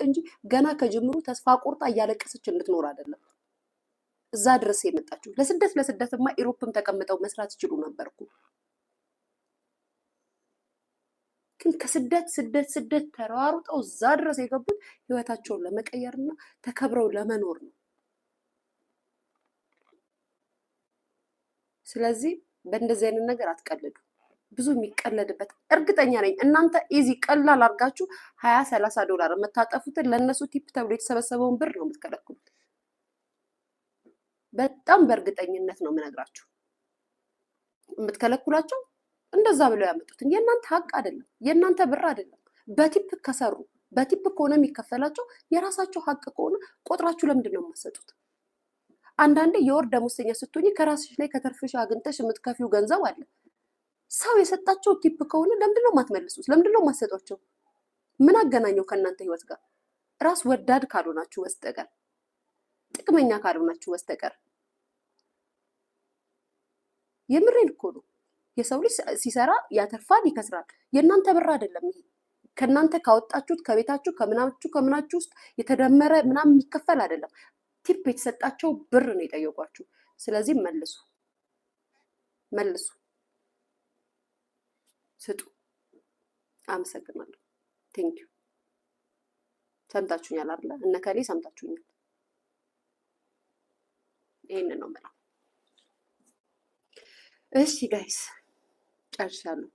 እንጂ ገና ከጅምሩ ተስፋ ቆርጣ እያለቀሰች እንድትኖር አይደለም እዛ ድረስ የመጣችው። ለስደትማ ኢሮፕም ተቀምጠው መስራት ይችሉ ነበርኩ። ግን ከስደት ተሯሩጠው እዛ ድረስ የገቡት ህይወታቸውን ለመቀየርና ተከብረው ለመኖር ነው። ስለዚህ በእንደዚህ አይነት ነገር አትቀልዱ። ብዙ የሚቀለድበት እርግጠኛ ነኝ። እናንተ ኢዚ ቀላል አድርጋችሁ 20-30 ዶላር የምታጠፉትን ለእነሱ ቲፕ ተብሎ የተሰበሰበውን ብር ነው የምትከለክሉት። በጣም በእርግጠኝነት ነው የምነግራችሁ። የምትከለክሏቸው እንደዛ ብለው ያመጡትን የእናንተ ሀቅ አይደለም፣ የእናንተ ብር አይደለም። በቲፕ ከሰሩ በቲፕ ከሆነ የሚከፈላቸው የራሳቸው ሀቅ ከሆነ ቆጥራችሁ ለምንድን ነው የማትሰጡት? አንዳንዴ የወር ደመወዝተኛ ስትሆኚ ከራስሽ ላይ ከተርፍሽ አግኝተሽ የምትከፊው ገንዘብ አለ። ሰው የሰጣቸው ቲፕ ከሆነ ለምንድን ነው የማትመልሱት? ለምንድን ነው የማትሰጧቸው? ምን አገናኘው ከእናንተ ህይወት ጋር? ራስ ወዳድ ካልሆናችሁ በስተቀር ጥቅመኛ ካልሆናችሁ በስተቀር የምሬን እኮ ነው። የሰው ልጅ ሲሰራ ያተርፋል፣ ይከስራል። የእናንተ ብር አይደለም ይሄ። ከእናንተ ካወጣችሁት ከቤታችሁ ከምናችሁ ውስጥ የተደመረ ምናምን የሚከፈል አይደለም። ቲፕ የተሰጣቸው ብር ነው የጠየቋችሁ። ስለዚህ መልሱ፣ ስጡ። አመሰግናለሁ። ቴንክ ዩ። ሰምታችሁኛል አይደል? እነ ከሌ ሰምታችሁኛል። ይሄንን ነው የምለው። እሺ ጋይስ ጨርሻለሁ።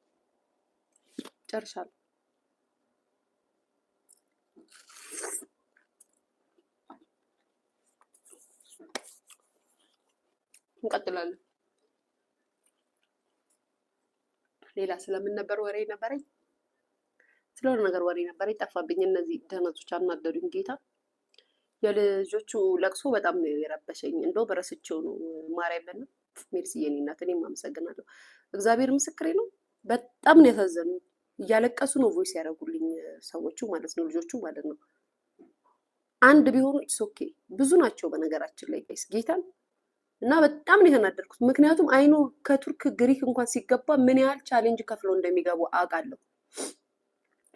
እንቀጥላለን። ሌላ ስለምን ነበር ወሬ ነበረኝ? ስለሆነ ነገር ወሬ ነበረኝ፣ ጠፋብኝ። እነዚህ ደህነቶች አናደዱኝ። ጌታ የልጆቹ ለቅሶ በጣም ነው የረበሸኝ። እንደው በረስቸው ነው ማርያምን። ሜርሲዬ የኔ እናት፣ እኔም አመሰግናለሁ። እግዚአብሔር ምስክሬ ነው። በጣም ነው ያሳዘኑ። እያለቀሱ ነው ቮይስ ያደረጉልኝ ሰዎቹ ማለት ነው፣ ልጆቹ ማለት ነው። አንድ ቢሆኑ ኢትስ ኦኬ። ብዙ ናቸው በነገራችን ላይ ጋይስ ጌታን እና በጣም ነው የተናደድኩት። ምክንያቱም አይኑ ከቱርክ ግሪክ እንኳን ሲገባ ምን ያህል ቻሌንጅ ከፍለው እንደሚገቡ አውቃለሁ።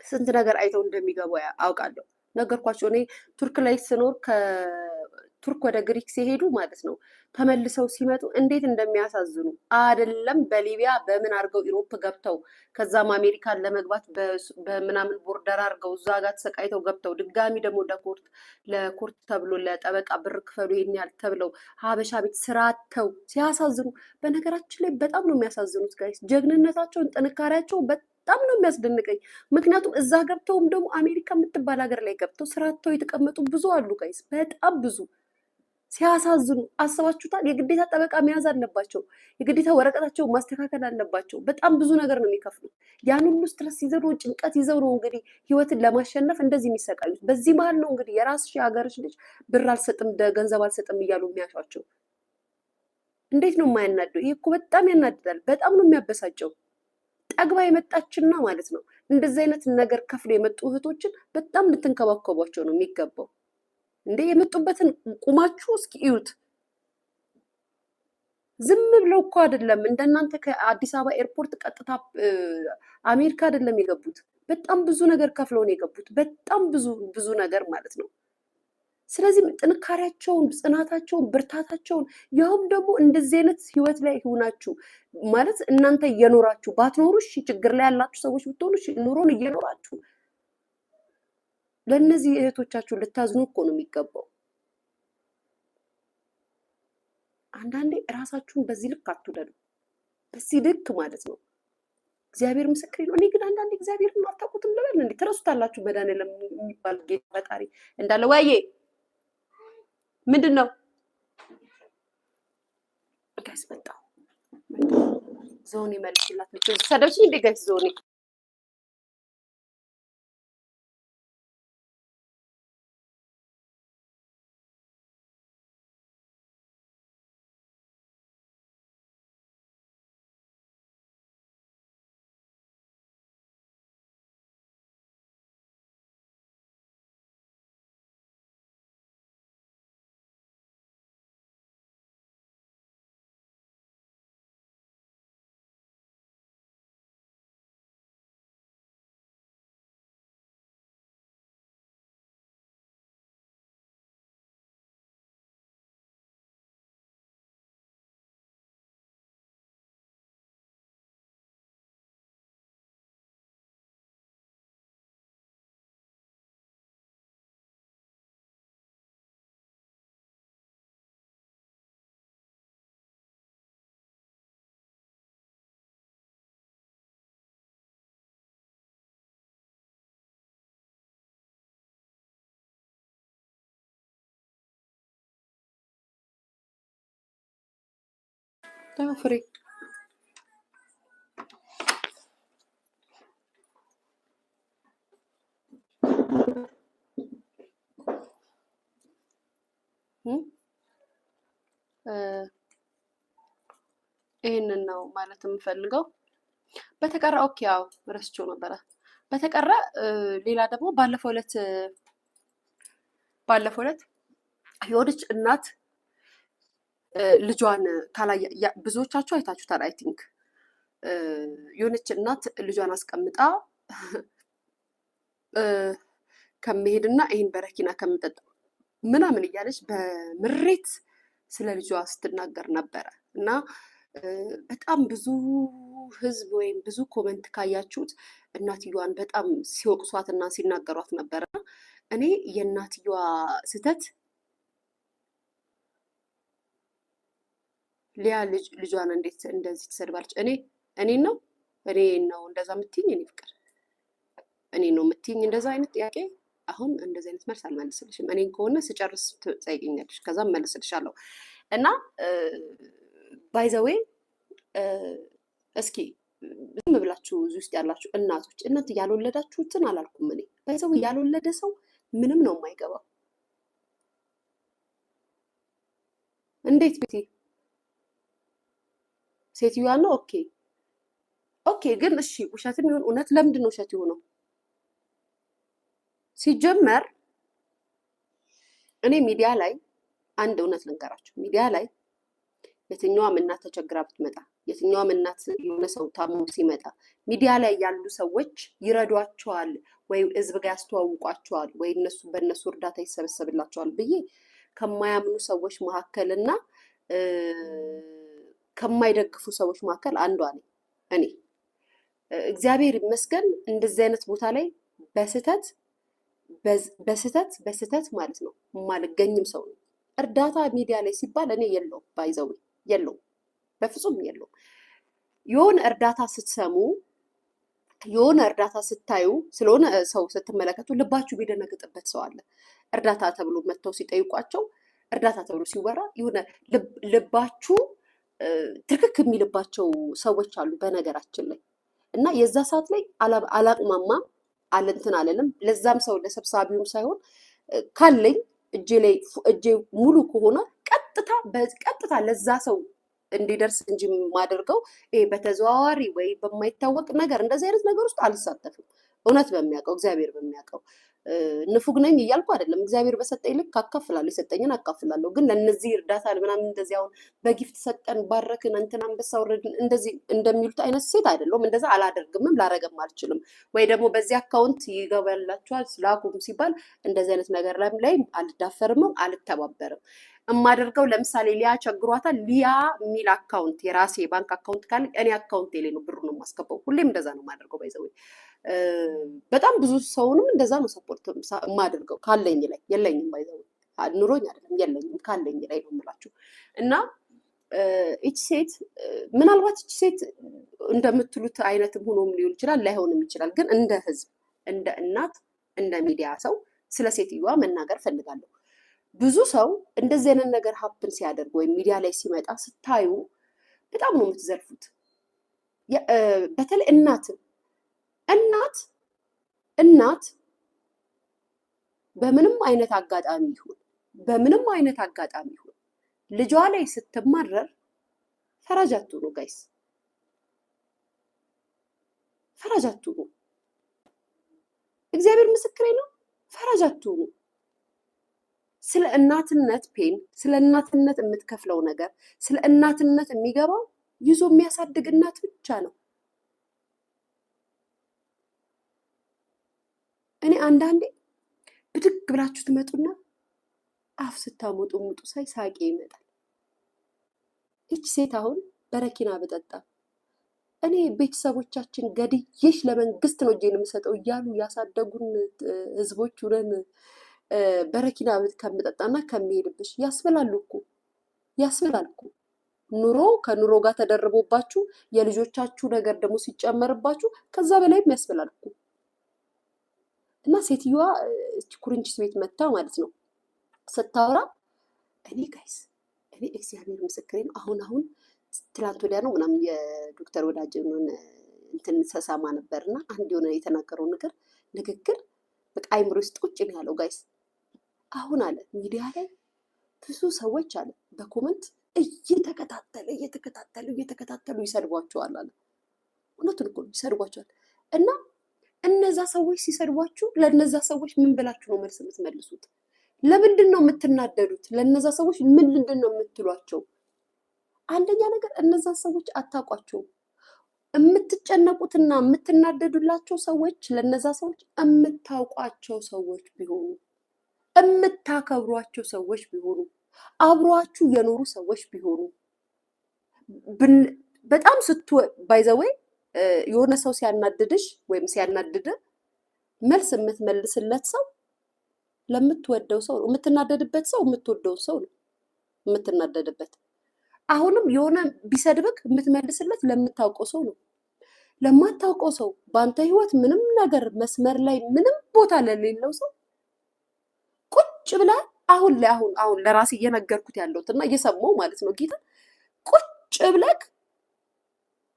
ስንት ነገር አይተው እንደሚገቡ አውቃለሁ። ነገርኳቸው። እኔ ቱርክ ላይ ስኖር ከቱርክ ወደ ግሪክ ሲሄዱ ማለት ነው ተመልሰው ሲመጡ እንዴት እንደሚያሳዝኑ አይደለም። በሊቢያ በምን አድርገው ኢሮፕ ገብተው ከዛም አሜሪካን ለመግባት በምናምን ቦርደር አድርገው እዛ ጋር ተሰቃይተው ገብተው ድጋሚ ደግሞ ለኮርት ተብሎ ለጠበቃ ብር ክፈሉ ይሄን ያህል ተብለው ሀበሻ ቤት ስራተው ሲያሳዝኑ፣ በነገራችን ላይ በጣም ነው የሚያሳዝኑት ጋይስ። ጀግንነታቸውን ጥንካሬያቸውን በጣም ነው የሚያስደንቀኝ። ምክንያቱም እዛ ገብተውም ደግሞ አሜሪካ የምትባል ሀገር ላይ ገብተው ስራተው የተቀመጡ ብዙ አሉ ጋይስ፣ በጣም ብዙ። ሲያሳዝኑ አስባችሁታል? የግዴታ ጠበቃ መያዝ አለባቸው። የግዴታ ወረቀታቸው ማስተካከል አለባቸው። በጣም ብዙ ነገር ነው የሚከፍሉት። ያን ሁሉ ስትረስ ይዘው ነው፣ ጭንቀት ይዘው ነው እንግዲህ ህይወትን ለማሸነፍ እንደዚህ የሚሰቃዩት። በዚህ መሀል ነው እንግዲህ የራስሽ የሀገርሽ ልጅ ብር አልሰጥም ገንዘብ አልሰጥም እያሉ የሚያሿቸው። እንዴት ነው የማያናደው? ይሄ እኮ በጣም ያናድዳል። በጣም ነው የሚያበሳጨው። ጠግባ የመጣችና ማለት ነው እንደዚህ አይነት ነገር ከፍሎ የመጡ እህቶችን በጣም ልትንከባከቧቸው ነው የሚገባው። እንዴ የመጡበትን ቁማችሁ እስኪ እዩት። ዝም ብለው እኮ አይደለም እንደናንተ ከአዲስ አበባ ኤርፖርት ቀጥታ አሜሪካ አይደለም የገቡት። በጣም ብዙ ነገር ከፍለው ነው የገቡት። በጣም ብዙ ነገር ማለት ነው። ስለዚህ ጥንካሬያቸውን፣ ጽናታቸውን፣ ብርታታቸውን ያውም ደግሞ እንደዚህ አይነት ህይወት ላይ ሆናችሁ ማለት እናንተ እየኖራችሁ ባትኖሩ እሺ፣ ችግር ላይ ያላችሁ ሰዎች ብትሆኑ እሺ፣ ኑሮን እየኖራችሁ ለእነዚህ እህቶቻችሁ ልታዝኑ እኮ ነው የሚገባው። አንዳንዴ እራሳችሁን በዚህ ልክ አትውደዱ፣ በዚህ ልክ ማለት ነው። እግዚአብሔር ምስክሬ ነው። እኔ ግን አንዳንዴ እግዚአብሔርን አታውቁትም ልበል እንዴ? ትረሱታላችሁ። መድኃኒዓለም የሚባል ጌታ ፈጣሪ እንዳለ ዋዬ ምንድን ነው ጋይስ? መጣሁ ዞኔ መልሽላት ልጅ ሰደብሽኝ እንዴ ጋይስ? ዞኔ ፍሬ ይሄንን ነው ማለት የምፈልገው። በተቀረ ኦኬ፣ ያው ረስቼው ነበረ። በተቀረ ሌላ ደግሞ ባለፈው ዕለት የሆነች እናት ልጇን ብዙዎቻችሁ አይታችሁታል። አይ ቲንክ የሆነች እናት ልጇን አስቀምጣ ከመሄድና ይህን በረኪና ከምጠጣ ምናምን እያለች በምሬት ስለ ልጇ ስትናገር ነበረ እና በጣም ብዙ ህዝብ ወይም ብዙ ኮመንት ካያችሁት እናትየዋን በጣም ሲወቅሷት እና ሲናገሯት ነበረ። እኔ የእናትየዋ ስህተት ሊያ ልጇን እንዴት እንደዚህ ትሰድባለች? እኔ ነው እንደዛ የምትይኝ? እኔ ፍቅር እኔ ነው የምትይኝ እንደዛ አይነት ጥያቄ? አሁን እንደዚህ አይነት መልስ አልመልስልሽም። እኔን ከሆነ ስጨርስ ትጠይቂኛለሽ፣ ከዛም መልስልሻለሁ። እና ባይዘዌ እስኪ ዝም ብላችሁ እዚህ ውስጥ ያላችሁ እናቶች እናንተ ያልወለዳችሁትን አላልኩም። እኔ ባይዘዌ ያልወለደ ሰው ምንም ነው የማይገባው። እንዴት ቤቴ ሴትዮዋ ነው ኦኬ ግን እሺ ውሸትም ይሁን እውነት ለምንድን ነው ውሸት የሆነው? ሲጀመር እኔ ሚዲያ ላይ አንድ እውነት ልንገራችሁ። ሚዲያ ላይ የትኛዋም እናት ተቸግራ ብትመጣ፣ የትኛዋም እናት የሆነ ሰው ታሞ ሲመጣ ሚዲያ ላይ ያሉ ሰዎች ይረዷቸዋል ወይ ህዝብ ጋር ያስተዋውቋቸዋል ወይ በእነሱ እርዳታ ይሰበሰብላቸዋል ብዬ ከማያምኑ ሰዎች መካከል እና ከማይደግፉ ሰዎች መካከል አንዷ ነኝ እኔ። እግዚአብሔር ይመስገን እንደዚህ አይነት ቦታ ላይ በስህተት ማለት ነው የማልገኝም ሰው ነው። እርዳታ ሚዲያ ላይ ሲባል እኔ የለውም፣ ባይዘው የለውም፣ በፍጹም የለውም። የሆነ እርዳታ ስትሰሙ፣ የሆነ እርዳታ ስታዩ፣ ስለሆነ ሰው ስትመለከቱ ልባችሁ ቢደነግጥበት ሰው አለ። እርዳታ ተብሎ መጥተው ሲጠይቋቸው፣ እርዳታ ተብሎ ሲወራ የሆነ ልባችሁ ትክክ የሚልባቸው ሰዎች አሉ በነገራችን ላይ። እና የዛ ሰዓት ላይ አላቅማማም አለንትን አለንም። ለዛም ሰው ለሰብሳቢውም ሳይሆን ካለኝ እጄ ሙሉ ከሆነ ቀጥታ ለዛ ሰው እንዲደርስ እንጂ የማደርገው በተዘዋዋሪ ወይ በማይታወቅ ነገር እንደዚህ አይነት ነገር ውስጥ አልሳተፍም። እውነት በሚያውቀው እግዚአብሔር በሚያውቀው ንፉግ ነኝ እያልኩ አይደለም። እግዚአብሔር በሰጠኝ ልክ አካፍላለሁ፣ የሰጠኝን አካፍላለሁ። ግን ለእነዚህ እርዳታ ምናምን እንደዚህ አሁን በጊፍት ሰጠን ባረክን እንትን አንበሳ ወረድን እንደዚህ እንደሚሉት አይነት ሴት አይደለሁም። እንደዛ አላደርግምም፣ ላረገም አልችልም። ወይ ደግሞ በዚህ አካውንት ይገባላችኋል ላኩም ሲባል እንደዚህ አይነት ነገር ላይ አልዳፈርምም፣ አልተባበርም። የማደርገው ለምሳሌ ሊያ ቸግሯታል፣ ሊያ የሚል አካውንት የራሴ ባንክ አካውንት ካለ እኔ አካውንት ላይ ነው ብሩን የማስገባው። ሁሌም እንደዛ ነው የማደርገው። ባይዘው በጣም ብዙ ሰውንም እንደዛ ነው ሰፖርት የማደርገው ካለኝ ላይ። የለኝም ባይዘው ኑሮኝ አይደለም የለኝም፣ ካለኝ ላይ ነው የምላችሁ። እና እቺ ሴት ምናልባት እቺ ሴት እንደምትሉት አይነትም ሆኖም ሊሆን ይችላል፣ ላይሆንም ይችላል። ግን እንደ ህዝብ፣ እንደ እናት፣ እንደ ሚዲያ ሰው ስለ ሴትዮዋ መናገር ፈልጋለሁ። ብዙ ሰው እንደዚህ አይነት ነገር ሀፕን ሲያደርግ ወይም ሚዲያ ላይ ሲመጣ ስታዩ በጣም ነው የምትዘርፉት። በተለይ እናት በምንም አይነት አጋጣሚ ይሁን ልጇ ላይ ስትማረር ፈራጅ አትሁኑ ጋይስ፣ ፈራጅ አትሁኑ። እግዚአብሔር ምስክሬ ነው። ፈራጅ አትሁኑ። ስለ እናትነት ፔን፣ ስለ እናትነት የምትከፍለው ነገር፣ ስለ እናትነት የሚገባው ይዞ የሚያሳድግ እናት ብቻ ነው። እኔ አንዳንዴ ብድግ ብላችሁ ትመጡና አፍ ስታሞጡ ሙጡ ሳይ ሳቄ ይመጣል። ይች ሴት አሁን በረኪና ብጠጣ እኔ ቤተሰቦቻችን ገድዬሽ ለመንግስት ነው እጄን የምሰጠው እያሉ ያሳደጉን ህዝቦች ሁነን በረኪና ከምጠጣና ከሚሄድብሽ ያስበላል እኮ። ኑሮ ከኑሮ ጋር ተደርቦባችሁ የልጆቻችሁ ነገር ደግሞ ሲጨመርባችሁ ከዛ በላይም ያስበላል እኮ። እና ሴትዮዋ ኩርንችት ቤት መታ ማለት ነው ስታወራ እኔ ጋይስ እግዚአብሔር ምስክሬ ነው። አሁን ትላንት ወዲያ ነው ምናምን የዶክተር ወዳጀንን እንትን ሰሳማ ነበርና አንድ የሆነ የተናገረው ንግግር በቃ አይምሮ ውስጥ ቁጭ ነው ያለው ጋይስ። አሁን አለ ሚዲያ ላይ ብዙ ሰዎች አለ በኮመንት እየተከታተሉ ይሰድቧቸዋል አለ። እውነቱን እኮ ይሰድቧቸዋል። እና እነዛ ሰዎች ሲሰድቧችሁ ለነዛ ሰዎች ምን ብላችሁ ነው መልስ የምትመልሱት? ለምንድን ነው የምትናደዱት? ለነዛ ሰዎች ምንድን ነው የምትሏቸው? አንደኛ ነገር እነዛ ሰዎች አታውቋቸውም። የምትጨነቁትና የምትናደዱላቸው ሰዎች ለነዛ ሰዎች የምታውቋቸው ሰዎች ቢሆኑ፣ የምታከብሯቸው ሰዎች ቢሆኑ፣ አብሯችሁ የኖሩ ሰዎች ቢሆኑ በጣም ባይዘወይ የሆነ ሰው ሲያናድድሽ ወይም ሲያናድድ መልስ የምትመልስለት ሰው ለምትወደው ሰው ነው። የምትናደድበት ሰው የምትወደው ሰው ነው የምትናደድበት። አሁንም የሆነ ቢሰድብክ የምትመልስለት ለምታውቀው ሰው ነው። ለማታውቀው ሰው በአንተ ህይወት ምንም ነገር መስመር ላይ ምንም ቦታ ለሌለው ሰው ቁጭ ብላ አሁን ለራሴ እየነገርኩት ያለሁት እና እየሰማው ማለት ነው ጌታ ቁጭ ብለክ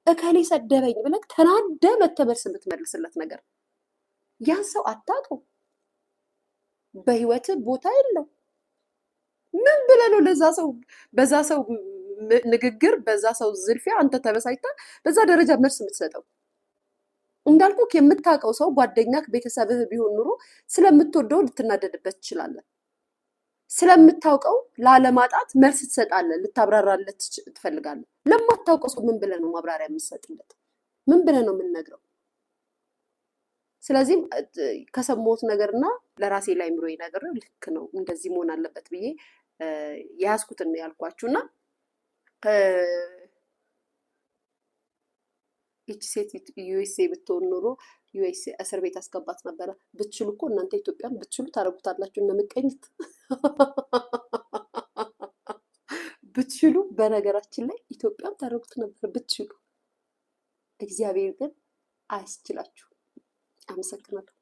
እከሌ ሰደበኝ ብለክ ተናደ መተመልስ የምትመልስለት ነገር ያን ሰው አታውቀው፣ በህይወት ቦታ የለው። ምን ብለህ ነው ለዛ ሰው በዛ ሰው ንግግር በዛ ሰው ዝልፊያ አንተ ተበሳጭታ በዛ ደረጃ መልስ የምትሰጠው? እንዳልኩክ የምታውቀው ሰው ጓደኛክ፣ ቤተሰብህ ቢሆን ኑሮ ስለምትወደው ልትናደድበት ትችላለህ። ስለምታውቀው ላለማጣት መልስ ትሰጣለህ፣ ልታብራራለት ትፈልጋለህ። ለማታውቀው ሰው ምን ብለህ ነው ማብራሪያ የምትሰጥለት? ምን ብለህ ነው የምንነግረው? ስለዚህም ከሰማሁት ነገርና ለራሴ ላይ ምሮይ ነገር ልክ ነው እንደዚህ መሆን አለበት ብዬ ያስኩትን ነው ያልኳችሁና እቺ ሴት ዩኤስኤ ብትሆን ኖሮ ዩኤስኤ እስር ቤት አስገባት ነበረ። ብትችሉ እኮ እናንተ ኢትዮጵያን ብትችሉ ታረጉታላችሁ። እነምቀኝት ብትችሉ በነገራችን ላይ ኢትዮጵያን ታረጉት ነበር ብትችሉ። እግዚአብሔር ግን አያስችላችሁ። አመሰግናለሁ።